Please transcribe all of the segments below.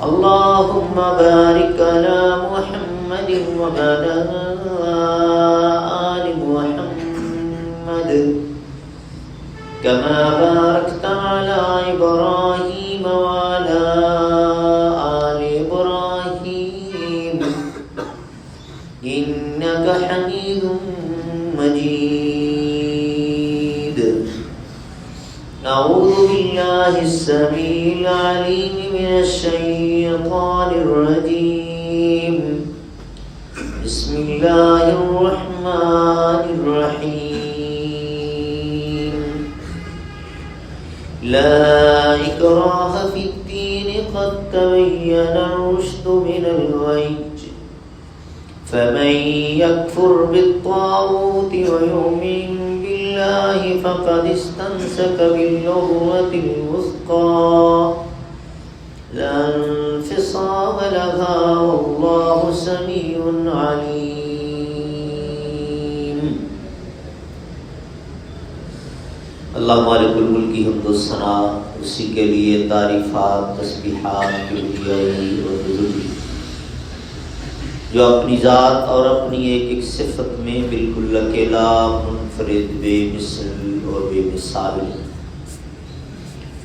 اللهم بارك على محمد وعلى آل محمد كما باركت على إبراهيم وعلى آل إبراهيم إنك حميد مجيد. أعوذ بالله السميع العليم من الشيطان الرجيم. بسم الله الرحمن الرحيم. لا إكراه في الدين قد تبين الرشد من الغي، فمن يكفر بالطاغوت ويؤمن بالله فقد استمسك بالعروة الوثقى لا انفصام لها والله سميع عليم. اللہ مالک الملک کی حمد و ثنا اسی کے لیے تعریفات تسبیحات کبریائی اور بزرگی جو اپنی ذات اور اپنی ایک ایک صفت میں بالکل اکیلا منفرد بے مثل اور بے مثال ہے.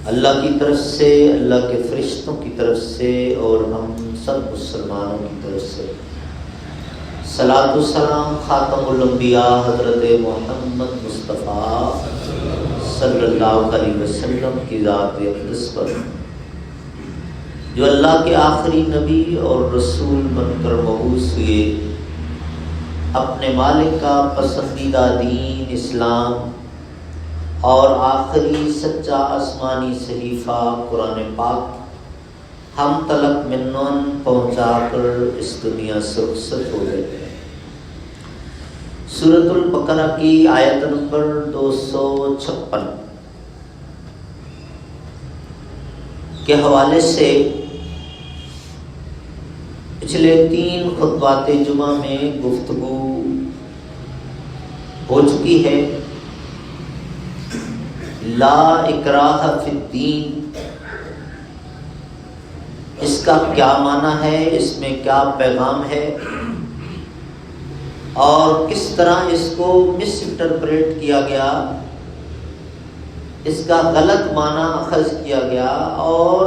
اللہ کی طرف سے، اللہ کے فرشتوں کی طرف سے اور ہم سب مسلمانوں کی طرف سے صلاۃ و سلام خاتم الانبیاء حضرت محمد مصطفیٰ صلی اللہ علیہ وسلم کی ذات اقدس پر، جو اللہ کے آخری نبی اور رسول بن کر مبعوث ہوئے، اپنے مالک کا پسندیدہ دین اسلام اور آخری سچا آسمانی صحیفہ قرآن پاک ہم تلک منن پہنچا کر اس دنیا سے رخصت ہو گئے. سورۃ البقرہ کی آیت نمبر 256 کے حوالے سے پچھلے 3 خطبات جمعہ میں گفتگو ہو چکی ہے. لا اکراہ فی الدین، اس کا کیا معنی ہے، اس میں کیا پیغام ہے اور کس طرح اس کو مس انٹرپریٹ کیا گیا، اس کا غلط معنی اخذ کیا گیا اور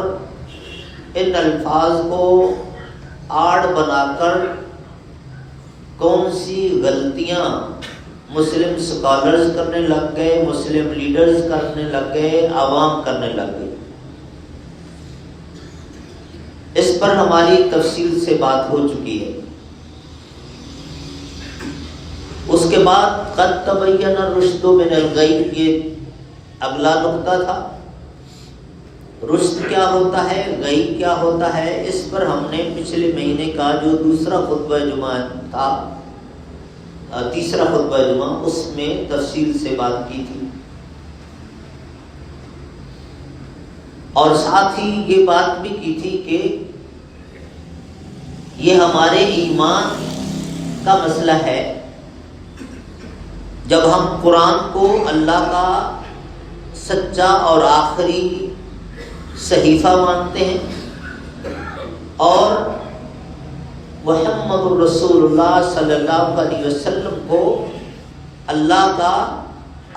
ان الفاظ کو آڑ بنا کر کون سی غلطیاں مسلم سکالرز کرنے لگ گئے، مسلم لیڈرز کرنے لگ گئے، عوام کرنے لگ گئے. اس پر ہماری تفصیل سے بات ہو چکی ہے. اس کے بعد قد تبین الرشد من الغی، یہ اگلا نقطہ تھا. رشد کیا ہوتا ہے، غی کیا ہوتا ہے، اس پر ہم نے پچھلے مہینے کا جو دوسرا خطبہ جمعہ تھا، تیسرا خطبہ جمعہ، اس میں تفصیل سے بات کی تھی. اور ساتھ ہی یہ بات بھی کی تھی کہ یہ ہمارے ایمان کا مسئلہ ہے. جب ہم قرآن کو اللہ کا سچا اور آخری صحیفہ مانتے ہیں اور محمد الرسول اللہ صلی اللہ علیہ وسلم کو اللہ کا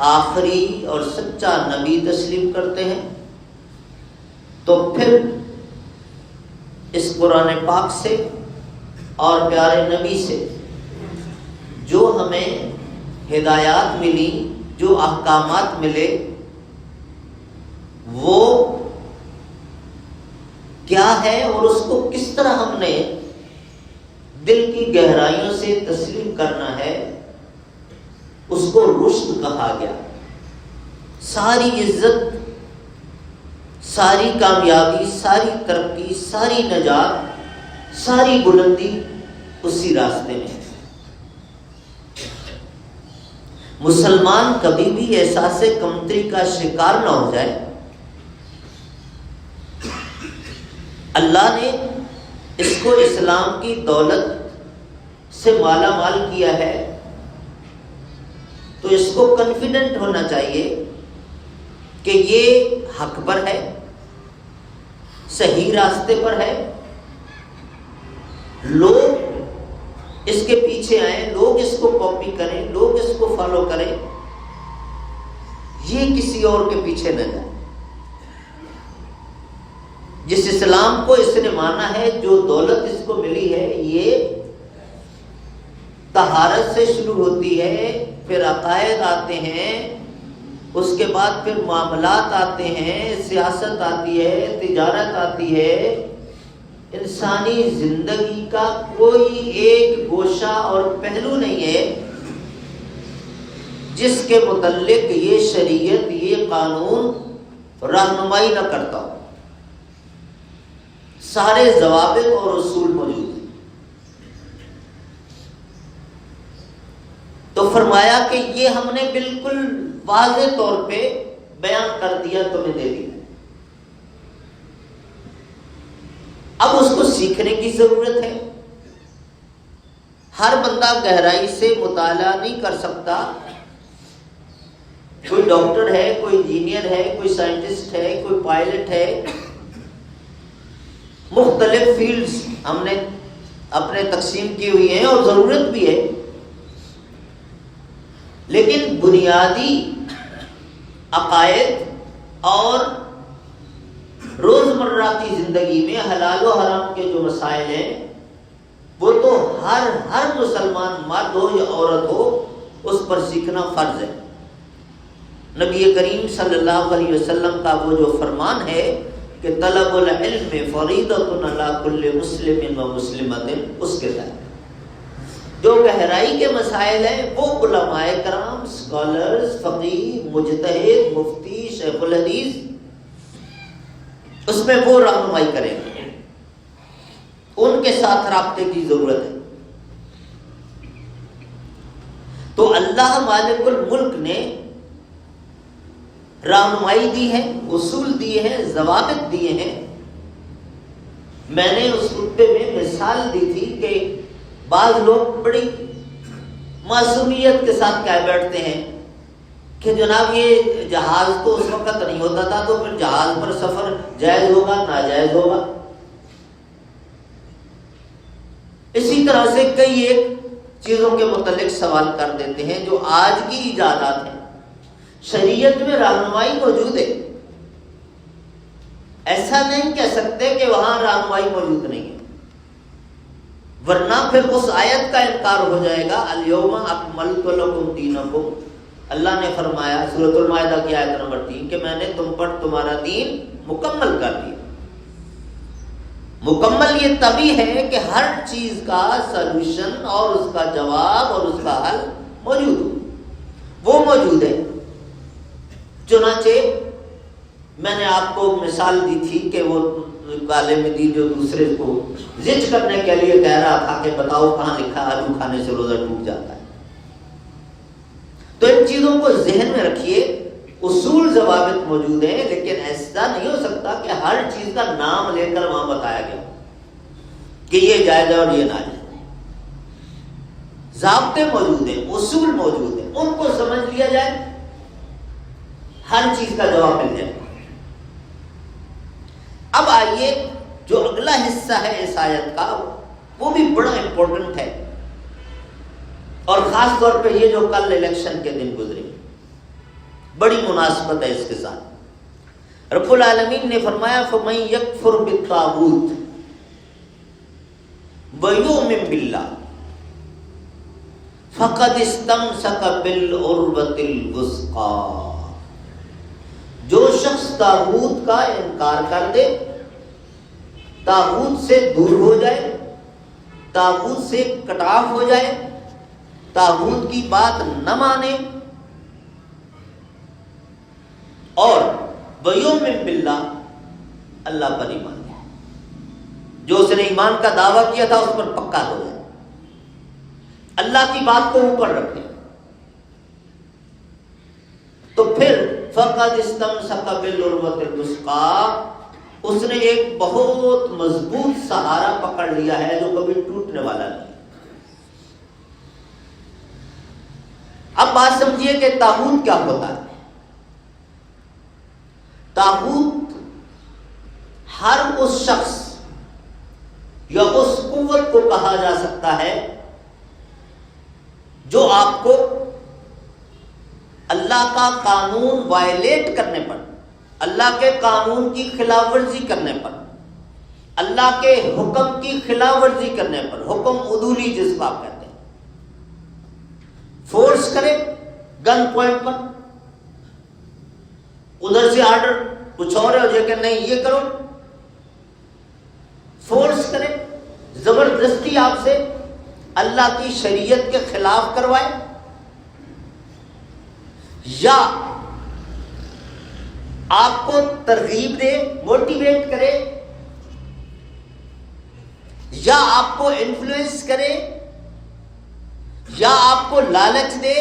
آخری اور سچا نبی تسلیم کرتے ہیں، تو پھر اس قرآن پاک سے اور پیارے نبی سے جو ہمیں ہدایات ملی، جو احکامات ملے، وہ کیا ہے اور اس کو کس طرح ہم نے دل کی گہرائیوں سے تسلیم کرنا ہے، اس کو رشد کہا گیا. ساری عزت، ساری کامیابی، ساری ترقی، ساری نجات، ساری بلندی اسی راستے میں ہے. مسلمان کبھی بھی احساس کمتری کا شکار نہ ہو جائے. اللہ نے اس کو اسلام کی دولت سے مالا مال کیا ہے تو اس کو کانفیڈنٹ ہونا چاہیے کہ یہ حق پر ہے، صحیح راستے پر ہے لوگ اس کے پیچھے آئیں، لوگ اس کو کاپی کریں، لوگ اس کو فالو کریں، یہ کسی اور کے پیچھے نہ جائیں۔ جس اسلام کو اس نے مانا ہے، جو دولت اس کو ملی ہے، یہ طہارت سے شروع ہوتی ہے، پھر عقائد آتے ہیں، اس کے بعد پھر معاملات آتے ہیں، سیاست آتی ہے، تجارت آتی ہے۔ انسانی زندگی کا کوئی ایک گوشہ اور پہلو نہیں ہے جس کے متعلق یہ شریعت، یہ قانون رہنمائی نہ کرتا ہو۔ سارے ضوابط اور اصول موجود ہیں۔ تو فرمایا کہ یہ ہم نے بالکل واضح طور پہ بیان کر دیا، تمہیں دے دیا۔ اب اس کو سیکھنے کی ضرورت ہے۔ ہر بندہ گہرائی سے مطالعہ نہیں کر سکتا۔ کوئی ڈاکٹر ہے، کوئی انجینئر ہے، کوئی سائنٹسٹ ہے، کوئی پائلٹ ہے، مختلف فیلڈز ہم نے اپنے تقسیم کی ہوئی ہیں اور ضرورت بھی ہے، لیکن بنیادی عقائد اور روزمرہ کی زندگی میں حلال و حرام کے جو مسائل ہیں، وہ تو ہر مسلمان مرد ہو یا عورت ہو، اس پر سیکھنا فرض ہے۔ نبی کریم صلی اللہ علیہ وسلم کا وہ جو فرمان ہے کہ طلب العلم فریضۃ علی کل مسلم و مسلمۃ، اس کے تحت جو گہرائی کے مسائل ہیں وہ علماء کرام، اسکالرز، فقیہ، مجتہد، مفتی، شیخ الحدیث، اس میں وہ رہنمائی کریں گے، ان کے ساتھ رابطے کی ضرورت ہے۔ تو اللہ مالک الملک نے رہنمائی دی ہے، اصول دیے ہیں، ضوابط دیے ہیں۔ میں نے اس خطبے میں مثال دی تھی کہ بعض لوگ بڑی معصومیت کے ساتھ کہہ بیٹھتے ہیں کہ جناب یہ جہاز تو اس وقت نہیں ہوتا تھا، تو پھر جہاز پر سفر جائز ہوگا ناجائز ہوگا۔ اسی طرح سے کئی ایک چیزوں کے متعلق سوال کر دیتے ہیں جو آج کی ایجادات ہیں۔ شریعت میں رہنمائی موجود ہے، ایسا نہیں کہہ سکتے کہ وہاں رہنمائی موجود نہیں ہے، ورنہ پھر اس آیت کا انکار ہو جائے گا، الیوم اکملت لکم دینکم۔ اللہ نے فرمایا سورۃ المائدہ کی آیت نمبر 3 کہ میں نے تم پر تمہارا دین مکمل کر دیا۔ مکمل یہ تبھی ہے کہ ہر چیز کا سلوشن اور اس کا جواب اور اس کا حل موجود ہو، وہ موجود ہے۔ چنانچہ میں نے آپ کو مثال دی تھی کہ وہ عالم دین جو دوسرے کو زج کرنے کے لیے کہہ رہا تھا کہ بتاؤ کہاں لکھا آلو کھانے سے روزہ ٹوٹ جاتا ہے۔ تو ان چیزوں کو ذہن میں رکھیے، اصول ضوابط موجود ہیں، لیکن ایسا نہیں ہو سکتا کہ ہر چیز کا نام لے کر وہاں بتایا گیا کہ یہ جائز ہے اور یہ ناجائز ہے۔ ضابطے موجود ہیں، اصول موجود ہیں، ان کو سمجھ لیا جائے، ہر چیز کا جواب مل جائے۔ اب آئیے جو اگلا حصہ ہے اس آیت کا، وہ بھی بڑا امپورٹنٹ ہے، اور خاص طور پہ یہ جو کل الیکشن کے دن گزرے، بڑی مناسبت ہے اس کے ساتھ۔ رب العالمین نے فرمایا فَمَن يَكْفُرْ بِالطَّاغُوتِ وَيُؤْمِن بِاللَّهِ فَقَدِ اسْتَمْسَكَ بِالْعُرْوَةِ الْوُثْقَىٰ۔ جو شخص طاغوت کا انکار کر دے، طاغوت سے دور ہو جائے، طاغوت سے کٹ آف ہو جائے، طاغوت کی بات نہ مانے، اور وَيُؤْمِن بِاللَّهِ، اللہ پر ایمان لے، جو اس نے ایمان کا دعویٰ کیا تھا اس پر پکا ہو جائے، اللہ کی بات کو اوپر رکھے، تو پھر فَقَدْ اسْتَمْسَكَ بِالْعُرْوَةِ الْوُثْقَىٰ، اس نے ایک بہت مضبوط سہارا پکڑ لیا ہے جو کبھی ٹوٹنے والا نہیں۔ اب بات سمجھیے کہ طاغوت کیا ہوتا ہے۔ طاغوت ہر اس شخص یا اس قوت کو کہا جا سکتا ہے جو آپ کو اللہ کا قانون وائلیٹ کرنے پر، اللہ کے قانون کی خلاف ورزی کرنے پر، اللہ کے حکم کی خلاف ورزی کرنے پر، حکم عدولی جس کو آپ کہتے ہیں، فورس کرے گن پوائنٹ پر، ادھر سے آرڈر کچھ اور ہے کہ نہیں یہ کرو، فورس کرے، زبردستی آپ سے اللہ کی شریعت کے خلاف کروائے، یا آپ کو ترغیب دے، موٹیویٹ کرے، یا آپ کو انفلوئنس کرے، یا آپ کو لالچ دے،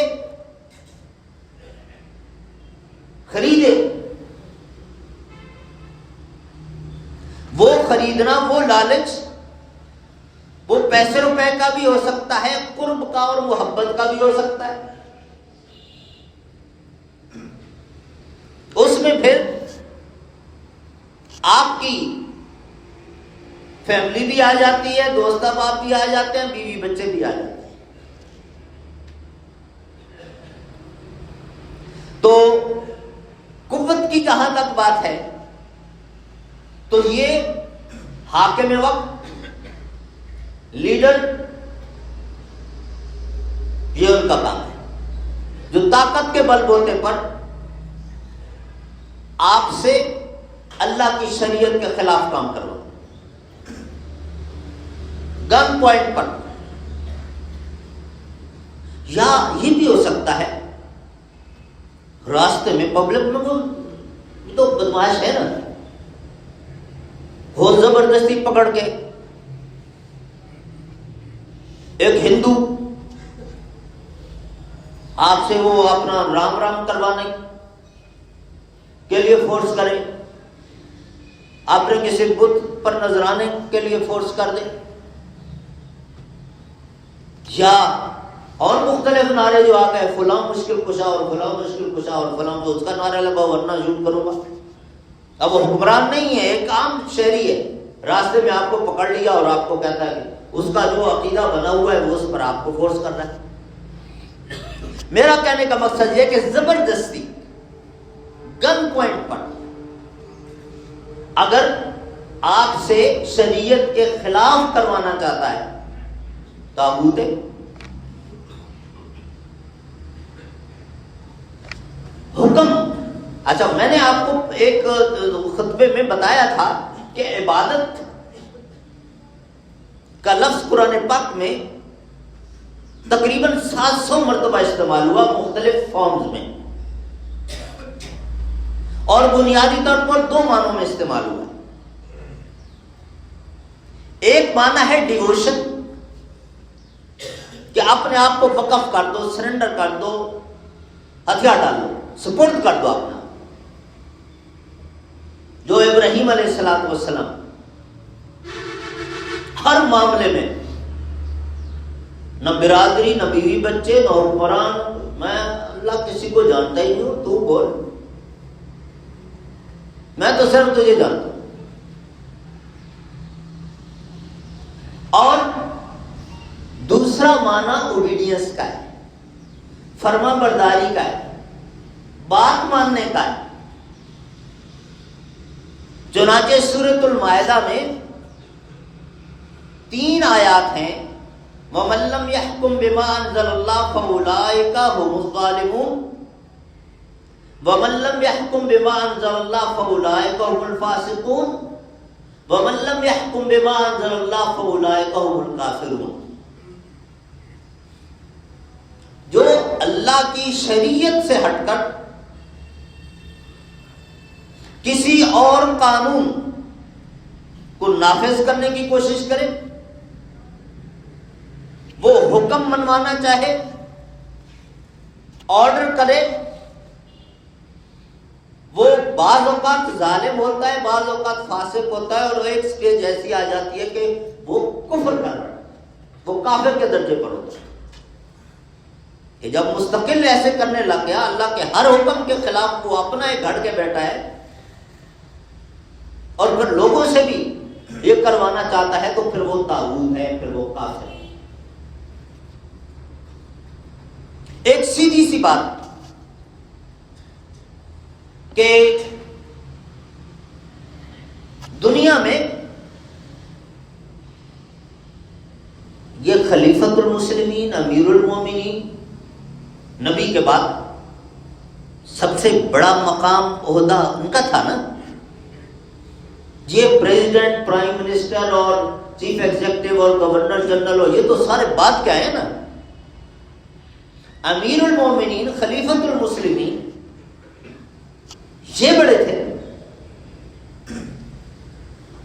خریدے، وہ خریدنا، وہ لالچ، وہ پیسے روپے کا بھی ہو سکتا ہے، قرب کا اور محبت کا بھی ہو سکتا ہے، اس میں پھر آپ کی فیملی بھی آ جاتی ہے، دوست احباب بھی آ جاتے ہیں، بیوی بچے بھی آ جاتے ہیں۔ تو قوت کی جہاں تک بات ہے تو یہ حاکم وقت، لیڈر، یہ ان کا کام ہے جو طاقت کے بل بوتے پر آپ سے اللہ کی شریعت کے خلاف کام کرو، گن پوائنٹ پر، یا یہ بھی ہو سکتا ہے راستے میں پبلک میں کوئی تو بدماش ہے نا، وہ زبردستی پکڑ کے ایک ہندو آپ سے وہ اپنا رام رام کروانے کے لیے فورس کرے، آپ نے کسی بت پر نذرانے کے لیے فورس کر دے، یا اور مختلف نعرے جو آ گئے، فلاں مشکل کشا اور فلاں مشکل کشا اور فلاں، تو اس کا نعرہ لگا ورنہ شوٹ کروں گا۔ اب وہ حکمران نہیں ہے، ایک عام شہری ہے، راستے میں آپ کو پکڑ لیا اور آپ کو کہتا ہے کہ اس کا جو عقیدہ بنا ہوا ہے وہ اس پر آپ کو فورس کر رہا ہے۔ میرا کہنے کا مقصد یہ کہ زبردستی گن پوائنٹ پر اگر آپ سے شریعت کے خلاف کروانا چاہتا ہے طاغوت ہے۔ حکم، اچھا میں نے آپ کو ایک خطبے میں بتایا تھا کہ عبادت کا لفظ قرآن پاک میں تقریباً 700 مرتبہ استعمال ہوا مختلف فارمز میں، اور بنیادی طور پر 2 معنوں میں استعمال ہوا۔ ایک معنی ہے ڈیووشن، کہ اپنے آپ کو وقف کر دو، سرنڈر کر دو، ہتھیار ڈال دو، سپرد کر دو اپنا، جو ابراہیم علیہ السلام ہر معاملے میں، نہ برادری، نہ بیوی بچے، نہ حکمران، میں اللہ کسی کو جانتا ہی نہیں ہوں، تو بول، میں تو صرف تجھے جانتا ہوں۔ اور دوسرا معنی اوبیڈینس کا ہے، فرما برداری کا ہے، بات ماننے کا ہے۔ چنانچہ سورۃ المائدہ میں 3 آیات ہیں، وَمَن لَّمْ يَحْكُم بِمَا أَنزَلَ اللَّهُ فَأُولَٰئِكَ هُمُ الظَّالِمُونَ وَمَن لَّمْ يَحْكُم بِمَا أَنزَلَ اللَّهُ فَأُولَٰئِكَ هُمُ الْفَاسِقُونَ وَمَن لَّمْ يَحْكُم بِمَا أَنزَلَ اللَّهُ فَأُولَٰئِكَ هُمُ الْكَافِرُونَ۔ جو اللہ کی شریعت سے ہٹ کر کسی اور قانون کو نافذ کرنے کی کوشش کرے، وہ حکم منوانا چاہے، آرڈر کرے، وہ بعض اوقات ظالم ہوتا ہے، بعض اوقات فاسق ہوتا ہے، اور ایک سٹیج ایسی آ جاتی ہے کہ وہ کفر کر رہا ہے، وہ کافر کے درجے پر ہوتا ہے کہ جب مستقل ایسے کرنے لگ گیا، اللہ کے ہر حکم کے خلاف وہ اپنا ایک گھڑ کے بیٹھا ہے، اور پھر لوگوں سے بھی یہ کروانا چاہتا ہے تو پھر وہ طاغوت ہے، پھر وہ کافر ہے۔ ایک سیدھی سی بات کہ دنیا میں یہ خلیفۃ المسلمین، امیر المومنین، نبی کے بعد سب سے بڑا مقام عہدہ ان کا تھا نا۔ یہ پریزیڈنٹ، پرائم منسٹر اور چیف ایگزیکٹو اور گورنر جنرل اور یہ تو سارے بات کیا ہے نا۔ امیر المومنین، خلیفۃ المسلمین، یہ بڑے تھے۔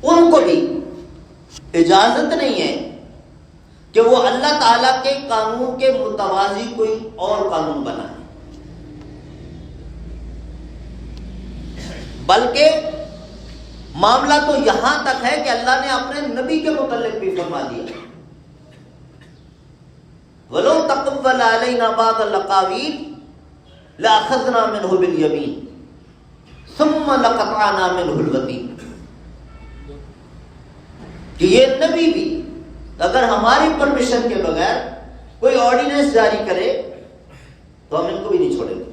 ان کو بھی اجازت نہیں ہے کہ وہ اللہ تعالیٰ کے قانون کے متوازی کوئی اور قانون بنائے، بلکہ معاملہ تو یہاں تک ہے کہ اللہ نے اپنے نبی کے متعلق بھی فرما دیا، وَلَوْ تَقَوَّلَ عَلَيْنَا بَعْضَ الْأَقَاوِيلِ لَأَخَذْنَا مِنْهُ بِالْيَمِينِ ثُمَّ لَقَطَعْنَا مِنْهُ الْوَتِينَ، کہ یہ نبی بھی اگر ہماری پرمیشن کے بغیر کوئی آرڈیننس جاری کرے تو ہم ان کو بھی نہیں چھوڑیں گے۔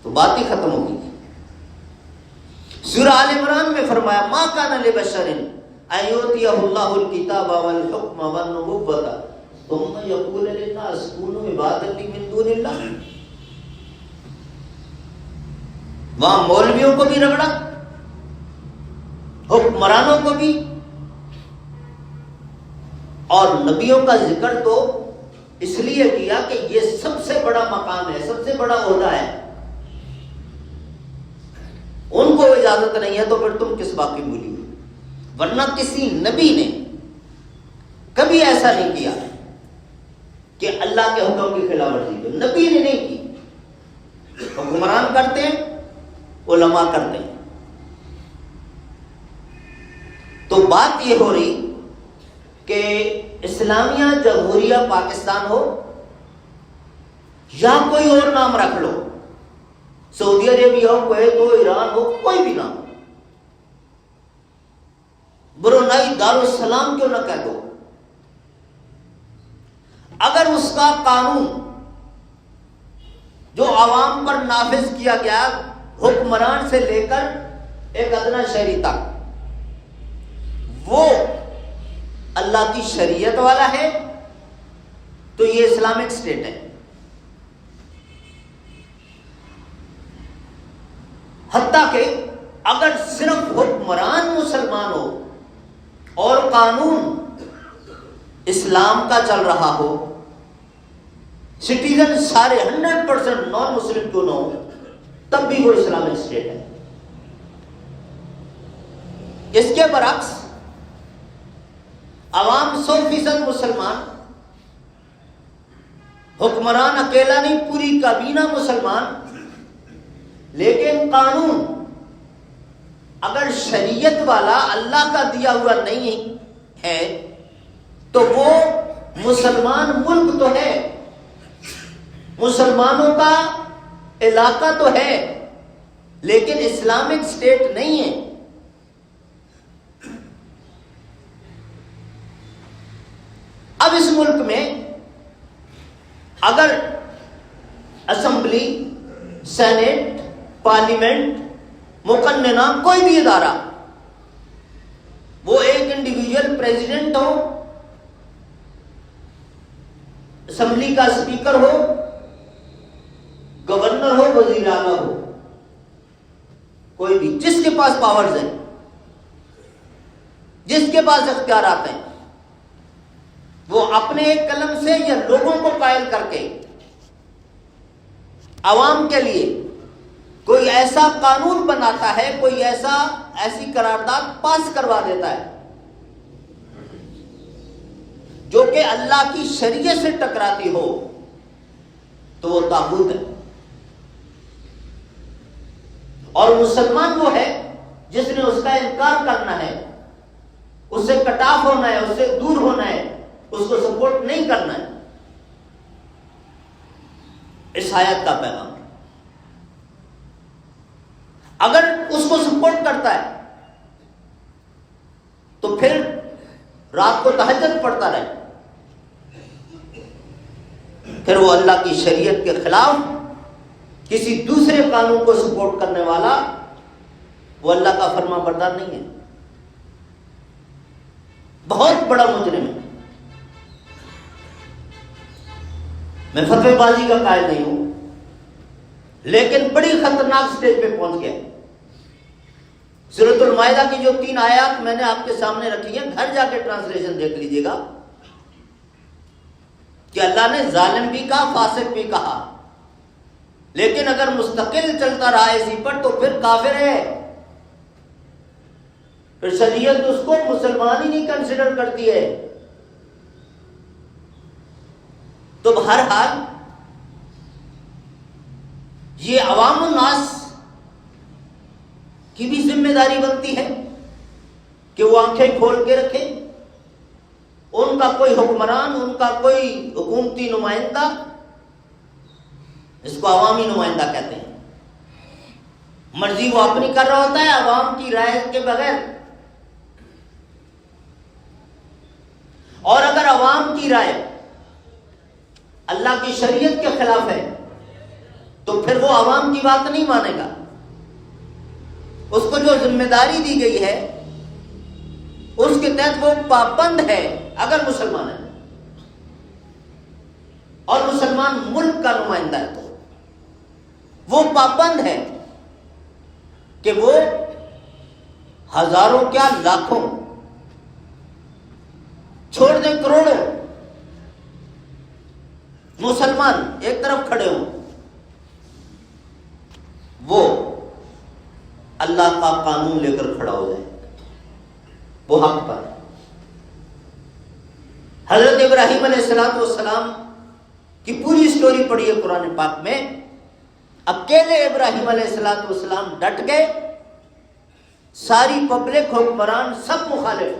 تو بات ہی ختم ہوگی۔ سورہ آل عمران میں فرمایا ما کان لبشر ان یؤتیہ اللہ الکتاب والحکم والنبوۃ ثم یقول للناس کونوا عبادا لی من دون اللہ۔ وہاں مولویوں کو بھی رگڑا، حکمرانوں کو بھی، اور نبیوں کا ذکر تو اس لیے کیا کہ یہ سب سے بڑا مقام ہے، سب سے بڑا عہدہ ہے۔ ان کو اجازت نہیں ہے تو پھر تم کس بات کی بولی ہوئی؟ ورنہ کسی نبی نے کبھی ایسا نہیں کیا کہ اللہ کے حکم کی خلاف ورزی کی، نبی نے نہیں کی۔ حکمران کرتے ہیں، علماء کرتے ہیں۔ تو بات یہ ہو رہی کہ اسلامیہ جمہوریہ پاکستان ہو یا کوئی اور نام رکھ لو، سعودی عربیہ ہو، کویت ہو، ایران ہو، کوئی بھی نام، برونائی دارالسلام کیوں نہ کہہ دو، اگر اس کا قانون جو عوام پر نافذ کیا گیا حکمران سے لے کر ایک ادنا شہری تک، وہ اللہ کی شریعت والا ہے تو یہ اسلامک اسٹیٹ ہے۔ حتیٰ کہ اگر صرف حکمران مسلمان ہو اور قانون اسلام کا چل رہا ہو، سٹیزن سارے 100% نان مسلم کیوں نہ ہو، تب بھی وہ اسلامک اسٹیٹ ہے۔ اس کے برعکس عوام 100% مسلمان، حکمران اکیلا نہیں پوری کابینہ مسلمان، لیکن قانون اگر شریعت والا اللہ کا دیا ہوا نہیں ہے تو وہ مسلمان ملک تو ہے، مسلمانوں کا علاقہ تو ہے، لیکن اسلامک اسٹیٹ نہیں ہے۔ اب اس ملک میں اگر اسمبلی، سینٹ، پارلیمنٹ، مقننہ، کوئی بھی ادارہ، وہ ایک انڈیویجول پریزیڈنٹ ہو، اسمبلی کا اسپیکر ہو، گورنر ہو، وزیر اعلیٰ ہو، کوئی بھی جس کے پاس پاورز ہیں، جس کے پاس اختیارات ہیں، وہ اپنے ایک قلم سے یا لوگوں کو قائل کر کے عوام کے لیے کوئی ایسا قانون بناتا ہے، کوئی ایسی قرارداد پاس کروا دیتا ہے جو کہ اللہ کی شریعت سے ٹکراتی ہو، تو وہ طاغوت ہے۔ اور مسلمان وہ ہے جس نے اس کا انکار کرنا ہے، اس سے کٹ آف ہونا ہے، اس سے دور ہونا ہے، اس کو سپورٹ نہیں کرنا ہے۔ اس آیت کا پیغام اگر اس کو سپورٹ کرتا ہے تو پھر رات کو تہجد پڑھتا رہے، پھر وہ اللہ کی شریعت کے خلاف کسی دوسرے قانون کو سپورٹ کرنے والا وہ اللہ کا فرما بردار نہیں ہے، بہت بڑا مجرم ہے۔ میں فتوی بازی کا قائل نہیں ہوں، لیکن بڑی خطرناک سٹیج پہ پہنچ گیا۔ سورۃ المائدہ کی جو 3 آیات میں نے آپ کے سامنے رکھی ہیں، گھر جا کے ٹرانسلیشن دیکھ لیجئے گا کہ اللہ نے ظالم بھی کہا، فاسق بھی کہا، لیکن اگر مستقل چلتا رہا اسی پر تو پھر کافر ہے، پھر شریعت اس کو مسلمان ہی نہیں کنسیڈر کرتی ہے۔ تو بہرحال یہ عوام الناس کی بھی ذمہ داری بنتی ہے کہ وہ آنکھیں کھول کے رکھیں۔ ان کا کوئی حکمران، ان کا کوئی حکومتی نمائندہ، اس کو عوامی نمائندہ کہتے ہیں، مرضی وہ اپنی کر رہا ہوتا ہے عوام کی رائے کے بغیر، اور اگر عوام کی رائے اللہ کی شریعت کے خلاف ہے تو پھر وہ عوام کی بات نہیں مانے گا۔ اس کو جو ذمہ داری دی گئی ہے اس کے تحت وہ پابند ہے، اگر مسلمان ہے اور مسلمان ملک کا نمائندہ ہے تو وہ پابند ہے کہ وہ ہزاروں کیا لاکھوں، چھوڑ دیں کروڑوں مسلمان ایک طرف کھڑے ہوں، وہ اللہ کا قانون لے کر کھڑا ہو جائے، وہ حق پر۔ حضرت ابراہیم علیہ السلام کی پوری سٹوری پڑھی ہے قرآن پاک میں۔ اکیلے ابراہیم علیہ السلام ڈٹ گئے، ساری پبلک، حکمران سب مخالف۔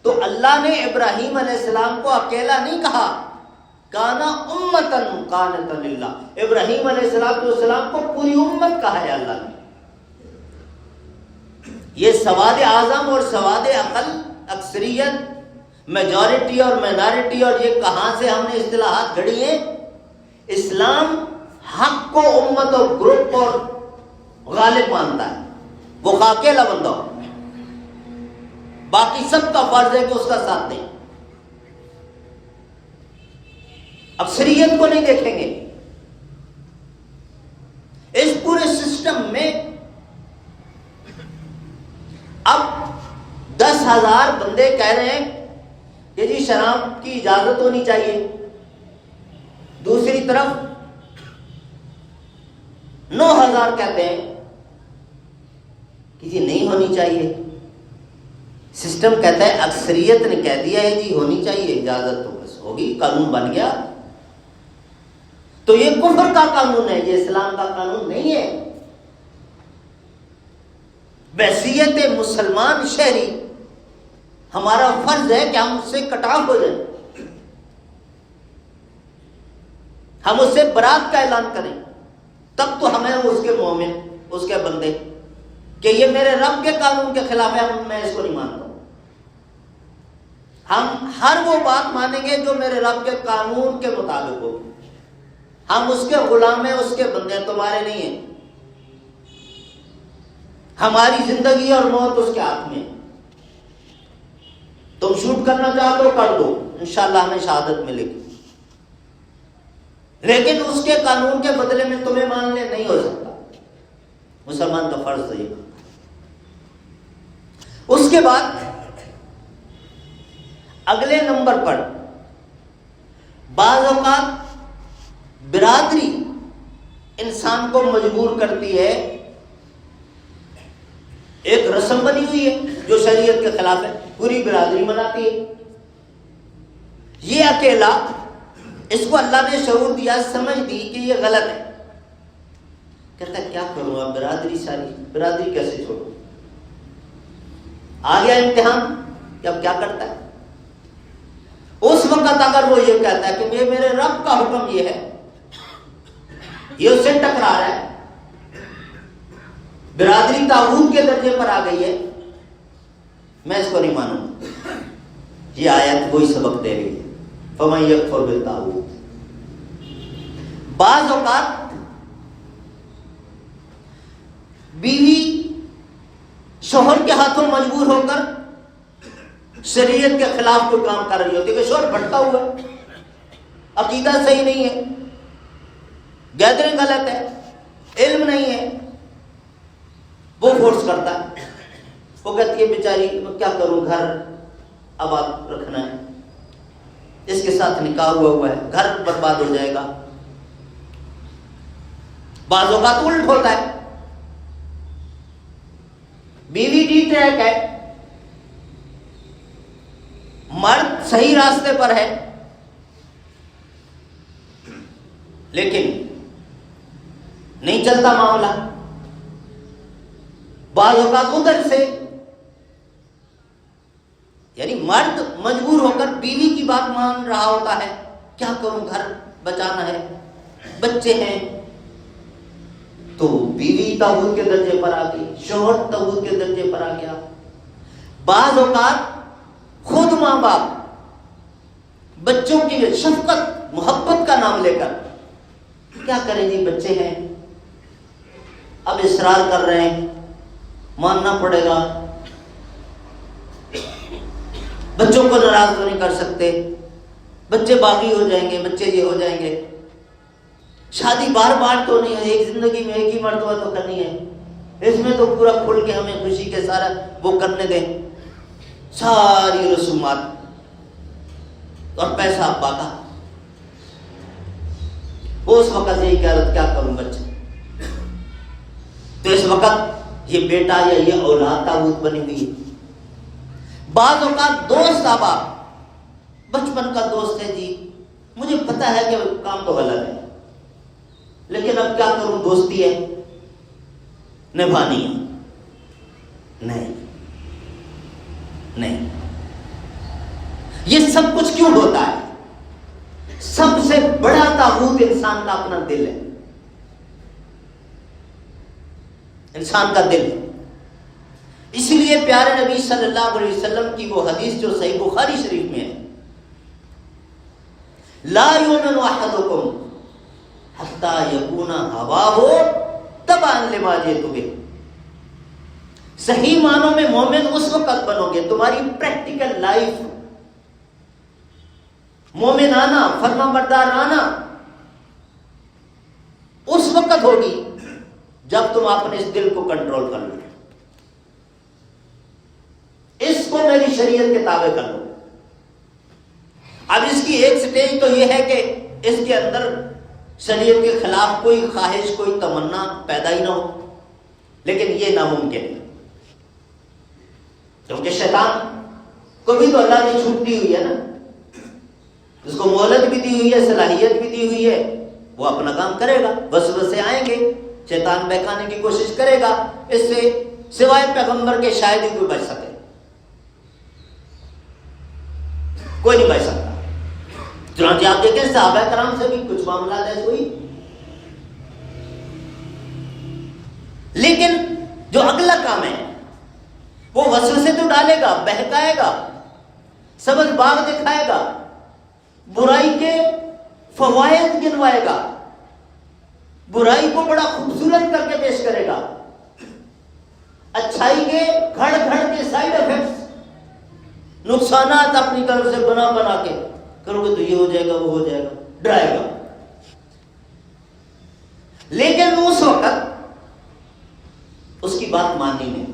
تو اللہ نے ابراہیم علیہ السلام کو اکیلا نہیں کہا، کانا امتن قانتا للہ، ابراہیم علیہ السلام کو پوری امت کہا ہے اللہ نے۔ یہ سواد اعظم اور سواد عقل، اکثریت، میجورٹی اور مائنارٹی، اور یہ کہاں سے ہم نے اصطلاحات گھڑی ہیں؟ اسلام حق کو امت اور گروپ اور غالب مانتا ہے، وہ اکیلا بندہ ہو، باقی سب کا فرض ہے کہ اس کا ساتھ دیں، اکثریت کو نہیں دیکھیں گے۔ اس پورے سسٹم میں اب 10,000 بندے کہہ رہے ہیں کہ جی شراب کی اجازت ہونی چاہیے، دوسری طرف 9,000 کہتے ہیں کہ جی نہیں ہونی چاہیے۔ سسٹم کہتا ہے اکثریت نے کہہ دیا ہے جی ہونی چاہیے اجازت، تو بس ہوگی، قانون بن گیا۔ تو یہ کفر کا قانون ہے، یہ اسلام کا قانون نہیں ہے۔ بحیثیت مسلمان شہری ہمارا فرض ہے کہ ہم اس سے کٹ آف ہو جائیں، ہم اس سے برات کا اعلان کریں، تب تو ہمیں اس کے مومن، اس کے بندے، کہ یہ میرے رب کے قانون کے خلاف ہے، میں اس کو نہیں مانتا ہوں۔ ہم ہر وہ بات مانیں گے جو میرے رب کے قانون کے مطابق ہو، ہم اس کے غلام ہیں، اس کے بندے ہیں، تمہارے نہیں ہیں۔ ہماری زندگی اور موت اس کے ہاتھ میں، تم شوٹ کرنا چاہو تو کر دو، انشاءاللہ ہمیں شہادت ملے گی، لیکن اس کے قانون کے بدلے میں تمہیں ماننے نہیں ہو سکتا۔ مسلمان کا فرض ہے۔ اس کے بعد اگلے نمبر پر بعض اوقات برادری انسان کو مجبور کرتی ہے، ایک رسم بنی ہوئی ہے جو شریعت کے خلاف ہے، پوری برادری مناتی ہے، یہ اکیلا، اس کو اللہ نے شعور دیا، سمجھ دی کہ یہ غلط ہے، کہتا ہے کیا کروں اب، برادری ساری، برادری کیسے چھوڑوں؟ آ گیا امتحان کہ اب کیا کرتا ہے؟ اس وقت اگر وہ یہ کہتا ہے کہ یہ میرے رب کا حکم یہ ہے، یہ اس سے ٹکرا رہا ہے، برادری طاغوت کے درجے پر آ گئی ہے، میں اس کو نہیں مانوں. یہ آیت وہی سبق دے رہی ہے. فَمَن يَكْفُرْ بِالطَّاغُوتِ. بعض اوقات بیوی شوہر کے ہاتھوں مجبور ہو کر شریعت کے خلاف کوئی کام کر رہی ہوتی ہے کہ شوہر بھٹکا ہوا ہے, عقیدہ صحیح نہیں ہے, گیدرنگ غلط ہے, علم نہیں ہے, وہ فورس کرتا ہے. وہ کہتی ہے بیچاری میں کیا کروں, گھر آباد رکھنا ہے, اس کے ساتھ نکاح ہوا ہے, گھر برباد ہو جائے گا. بعض اوقات الٹ ہوتا ہے, بیوی ٹھیک ٹھاک ہے, مرد صحیح راستے پر ہے, لیکن نہیں چلتا معاملہ. بعض اوقات ادھر سے یعنی مرد مجبور ہو کر بیوی کی بات مان رہا ہوتا ہے, کیا کروں گھر بچانا ہے, بچے ہیں, تو بیوی طاغوت کے درجے پر آ گئی, شوہر طاغوت کے درجے پر آ گیا. بعض اوقات خود ماں باپ بچوں کی شفقت محبت کا نام لے کر کیا کریں جی بچے ہیں, اب اصرار کر رہے ہیں, ماننا پڑے گا, بچوں کو ناراض تو نہیں کر سکتے, بچے باغی ہو جائیں گے, بچے یہ ہو جائیں گے, شادی بار بار تو نہیں ہے, ایک زندگی میں ایک ہی مرتبہ تو کرنی ہے, اس میں تو پورا کھل کے ہمیں خوشی کے سارا وہ کرنے دیں, ساری رسومات اور پیسہ ابا کا. اس وقت یہی کیا کروں بچے, تو اس وقت یہ بیٹا یا یہ اولاد طاغوت بنی ہوئی ہے. بعض اوقات دوست احباب بچپن کا دوست ہے جی, مجھے پتا ہے کہ کام تو غلط ہے, لیکن اب کیا کروں, دوستی ہے نبھانی ہے. نہیں نہیں, یہ سب کچھ کیوں ہوتا ہے؟ سب سے بڑا طاغوت انسان کا اپنا دل ہے, انسان کا دل. اس لیے پیارے نبی صلی اللہ علیہ وسلم کی وہ حدیث جو صحیح بخاری شریف میں ہے, لا یؤمن احدکم حتی یکون ہواہ تبعا لما جئت بہ. صحیح معنوں میں مومن اس وقت بنو گے, تمہاری پریکٹیکل لائف مومنانہ فرما بردارانہ اس وقت ہوگی جب تم اپنے اس دل کو کنٹرول کر لو, اس کو میری شریعت کے تابع کر لو. اب اس کی ایک سٹیج تو یہ ہے کہ اس کے اندر شریعت کے خلاف کوئی خواہش کوئی تمنا پیدا ہی نہ ہو, لیکن یہ ناممکن ہے, کیونکہ شیطان کو بھی تو اللہ نے چھوٹ دی ہوئی ہے نا, اس کو مہلت بھی دی ہوئی ہے, صلاحیت بھی دی ہوئی ہے, وہ اپنا کام کرے گا. وسوسے آئیں گے, شیطان بہکانے کی کوشش کرے گا, اس سے سوائے پیغمبر کے شاید ہی کوئی بچ سکے, کوئی نہیں بچ سکتا. چنانچہ آپ دیکھیں صحابہ کرام سے بھی کچھ معاملات ایسے ہوئی. لیکن جو اگلا کام ہے وہ وسوسے تو ڈالے گا, بہکائے گا, سبز باغ دکھائے گا, برائی کے فوائد گنوائے گا, برائی کو بڑا خوبصورت کر کے پیش کرے گا, اچھائی کے گھڑ گھڑ کے سائیڈ افیکٹس نقصانات اپنی طرف سے بنا بنا کے کرو گے تو یہ ہو جائے گا وہ ہو جائے گا, ڈرائے گا. لیکن اس وقت اس کی بات ماننی نہیں,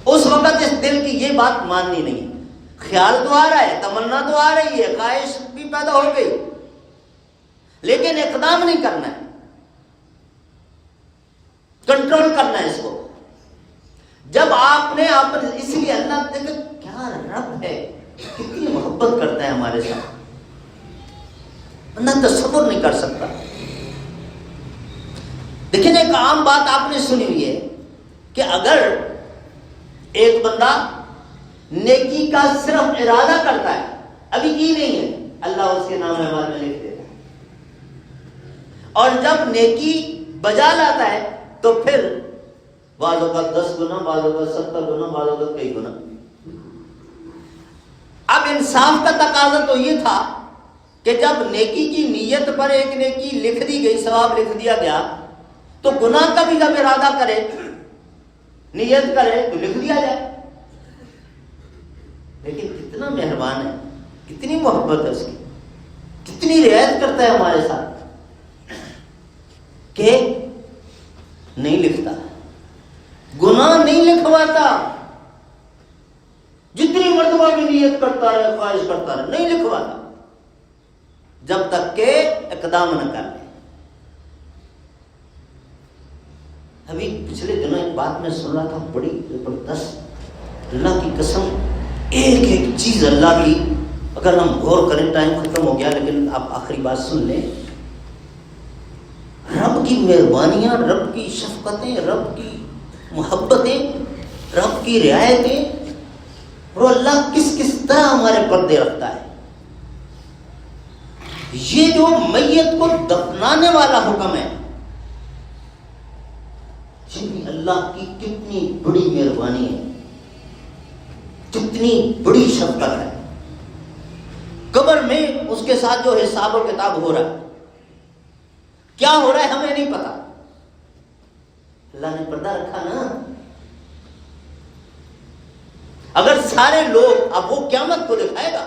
اس وقت اس دل کی یہ بات ماننی نہیں. خیال تو آ رہا ہے, تمنا تو آ رہی ہے, خواہش بھی پیدا ہو گئی, لیکن اقدام نہیں کرنا ہے, کنٹرول کرنا ہے اس کو. جب آپ نے اس لیے اللہ دیکھے کیا رب ہے, کتنی محبت کرتا ہے ہمارے ساتھ, بندہ تصور نہیں کر سکتا. لیکن ایک عام بات آپ نے سنی ہوئی ہے کہ اگر ایک بندہ نیکی کا صرف ارادہ کرتا ہے, ابھی کی نہیں ہے, اللہ اس کے نام اعمال میں لکھ دیتا ہے, اور جب نیکی بجا لاتا ہے تو پھر بعض اوقات 10 گنا، بعض اوقات 70 گنا، بعض اوقات کئی گنا۔ اب انصاف کا تقاضا تو یہ تھا کہ جب نیکی کی نیت پر ایک نیکی لکھ دی گئی، ثواب لکھ دیا گیا، تو گناہ کا بھی جب ارادہ کرے، نیت کرے تو لکھ دیا جائے۔ لیکن کتنا مہربان ہے، کتنی محبت ہے اس کی، کتنی رعایت کرتا ہے ہمارے ساتھ کہ نہیں لکھتا، گناہ نہیں لکھواتا، جتنی مرتبہ بھی نیت کرتا رہے، خواہش کرتا رہے، نہیں لکھواتا جب تک کہ اقدام نہ کر لے۔ ابھی پچھلے دنوں ایک بات میں سن رہا تھا، بڑی زبردست، اللہ کی قسم، ایک ایک چیز اللہ کی اگر ہم غور کریں، ٹائم ختم ہو گیا لیکن آپ آخری بات سن لیں۔ رب کی مہربانیاں، رب کی شفقتیں، رب کی محبتیں، رب کی رعایتیں، اور اللہ کس کس طرح ہمارے پردے رکھتا ہے۔ یہ جو میت کو دفنانے والا حکم ہے، یہ اللہ کی کتنی بڑی مہربانی ہے، کتنی بڑی شفقت ہے۔ قبر میں اس کے ساتھ جو حساب و کتاب ہو رہا ہے، کیا ہو رہا ہے ہمیں نہیں پتا، اللہ نے پردہ رکھا نا۔ اگر سارے لوگ، اب وہ قیامت کو دکھائے گا،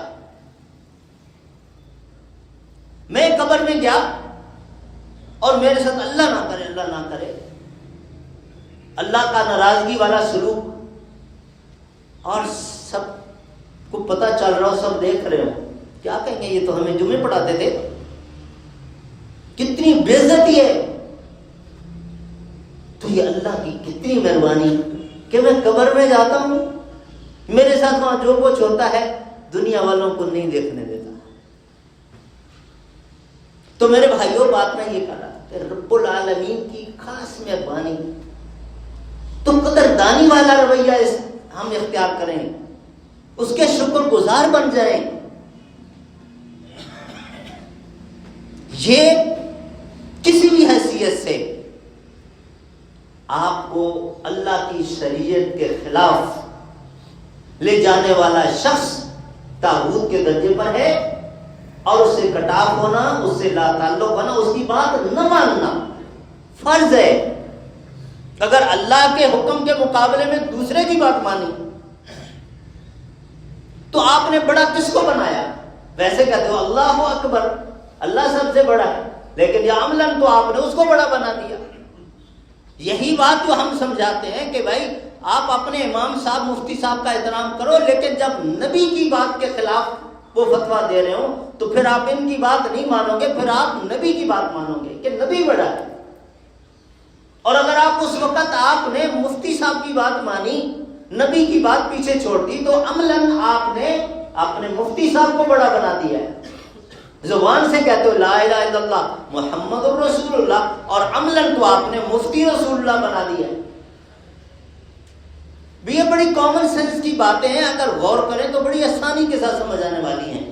میں قبر میں گیا اور میرے ساتھ اللہ نہ کرے، اللہ نہ کرے، اللہ کا ناراضگی والا سلوک، اور سب کو پتہ چل رہا ہو، سب دیکھ رہے ہو، کیا کہیں گے یہ تو ہمیں جمعے پڑھاتے تھے، کتنی بے عزتی ہے۔ تو یہ اللہ کی کتنی مہربانی کہ میں قبر میں جاتا ہوں، میرے ساتھ وہاں جو کچھ ہوتا ہے دنیا والوں کو نہیں دیکھنے دیتا۔ تو میرے بھائیوں، بات میں یہ کہہ رہا کہ رب العالمین کی خاص مہربانی، تو قدردانی والا رویہ ہم اختیار کریں، اس کے شکر گزار بن جائیں۔ یہ کسی بھی حیثیت سے آپ کو اللہ کی شریعت کے خلاف لے جانے والا شخص طاغوت کے درجے پر ہے، اور اس سے کٹاف ہونا، اس سے لا تعلق ہونا، اس کی بات نہ ماننا فرض ہے۔ اگر اللہ کے حکم کے مقابلے میں دوسرے کی بات مانی تو آپ نے بڑا کس کو بنایا؟ ویسے کہتے ہو اللہ اکبر، اللہ سب سے بڑا ہے، لیکن یہ عملاً تو آپ نے اس کو بڑا بنا دیا۔ یہی بات جو ہم سمجھاتے ہیں کہ بھائی آپ اپنے امام صاحب، مفتی صاحب کا احترام کرو، لیکن جب نبی کی بات کے خلاف وہ فتویٰ دے رہے ہوں تو پھر آپ ان کی بات نہیں مانو گے، پھر آپ نبی کی بات مانو گے کہ نبی بڑا ہے۔ اور اگر آپ اس وقت آپ نے مفتی صاحب کی بات مانی، نبی کی بات پیچھے چھوڑ دی، تو عملاً آپ نے اپنے مفتی صاحب کو بڑا بنا دیا ہے۔ زبان سے کہتے ہو لا الہ الا اللہ محمد الرسول اللہ، اور عملاً تو آپ نے مفتی رسول اللہ بنا دیا ہے۔ بھی یہ بڑی کامن سینس کی باتیں ہیں، اگر غور کریں تو بڑی آسانی کے ساتھ سمجھ آنے والی ہیں۔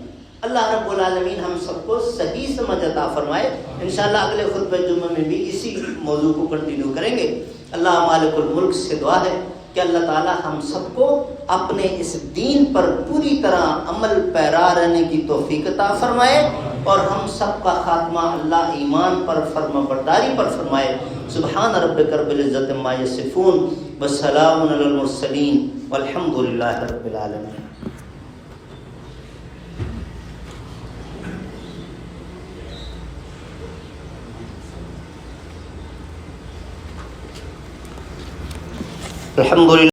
اللہ رب العالمین ہم سب کو صحیح سمجھ عطا فرمائے۔ انشاءاللہ اگلے خطبہ جمعہ میں بھی اسی موضوع کو کنٹینیو کریں گے۔ اللہ مالک الملک سے دعا ہے کہ اللہ تعالی ہم سب کو اپنے اس دین پر پوری طرح عمل پیرا رہنے کی توفیق عطا فرمائے، اور ہم سب کا خاتمہ اللہ ایمان پر، فرما برداری پر فرمائے۔ سبحان ربک رب العزت عما یصفون وسلام علی المرسلین والحمد للہ رب العالمین۔ الحمد للہ۔